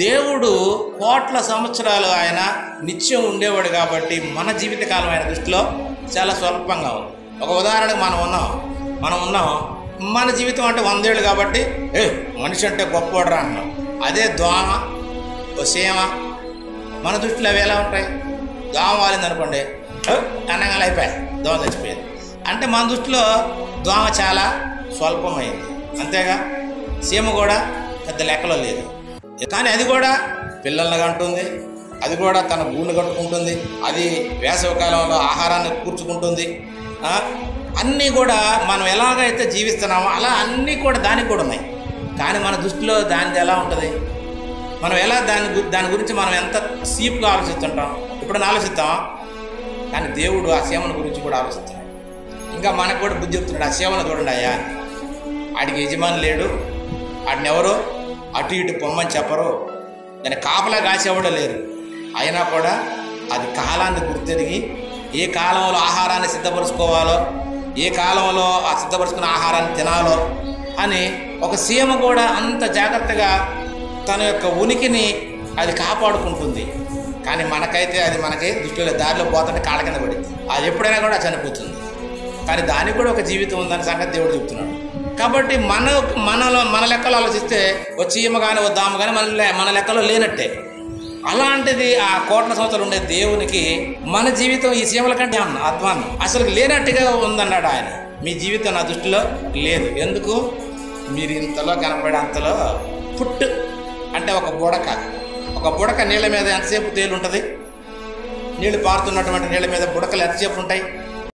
దేవుడు కోట్ల సంవత్సరాలు ఆయన నిత్యం ఉండేవాడు కాబట్టి మన జీవితకాలం ఆయన దృష్టిలో చాలా స్వల్పంగా ఉంది. ఒక ఉదాహరణకు మనం ఉన్నాం మన జీవితం అంటే 100 ఏళ్ళు కాబట్టి మనిషి అంటే గొప్పవాడురా అంటున్నాం. అదే దోమ ఓ సీమ మన దృష్టిలో అవి ఎలా ఉంటాయి? దోమ వాలింది అనుకోండి అన్నగాలు అయిపోయాయి, దోమ చచ్చిపోయేది. అంటే మన దృష్టిలో దోమ చాలా స్వల్పమైంది, అంతేగా. సీమ కూడా పెద్ద లెక్కలో లేదు, కానీ అది కూడా పిల్లల్ని కంటుంది, అది కూడా తన గూళ్ళు కట్టుకుంటుంది, అది వేసవికాలంలో ఆహారాన్ని కూర్చుకుంటుంది. అన్నీ కూడా మనం ఎలాగైతే జీవిస్తున్నామో అలా అన్నీ కూడా దానికి కూడా ఉన్నాయి. కానీ మన దృష్టిలో దానిది ఎలా ఉంటుంది? మనం ఎలా దాని గురించి మనం ఎంత సీప్గా ఆలోచిస్తుంటాం, ఎప్పుడైనా ఆలోచిస్తాం. కానీ దేవుడు ఆ సేవను గురించి కూడా ఆలోచిస్తున్నాడు. ఇంకా మనకు కూడా బుద్ధి చెప్తున్నాడు, ఆ సేవను చూడండి అయ్యా, ఆడికి యజమాని లేడు, ఆడిని ఎవరో అటు ఇటు పొమ్మని చెప్పరు, దాన్ని కాపలా కాసేవాడు లేరు. అయినా కూడా అది కాలాన్ని గుర్తెరిగి ఏ కాలంలో ఆహారాన్ని సిద్ధపరుచుకోవాలో, ఏ కాలంలో ఆ సిద్ధపరుచుకున్న ఆహారాన్ని తినాలో అని ఒక సీమ కూడా అంత జాగ్రత్తగా తన యొక్క ఉనికిని అది కాపాడుకుంటుంది. కానీ మనకైతే అది మనకి దృష్టిలో దారిలో పోతుంటే కాళ్ళ కింద పడింది, అది ఎప్పుడైనా కూడా చనిపోతుంది. కానీ దానికి కూడా ఒక జీవితం ఉందనే సంగతి దేవుడు చెప్తున్నాడు. కాబట్టి మన లెక్కలో ఆలోచిస్తే ఓ చీమ కానీ ఓ దామ కానీ మన లెక్కలో లేనట్టే. అలాంటిది ఆ కోట్ల సంవత్సరాలు ఉండే దేవునికి మన జీవితం ఈ సీమల కంటే అధ్వానం అసలు లేనట్టుగా ఉందన్నాడు ఆయన. మీ జీవితం నా దృష్టిలో లేదు. ఎందుకు? మీరు ఇంతలో కనపడే అంతలో పుట్టు అంటే ఒక బుడక నీళ్ళ మీద ఎంతసేపు తేలుంటుంది? నీళ్లు పారుతున్నటువంటి నీళ్ళ మీద బుడకలు ఎంతసేపు ఉంటాయి?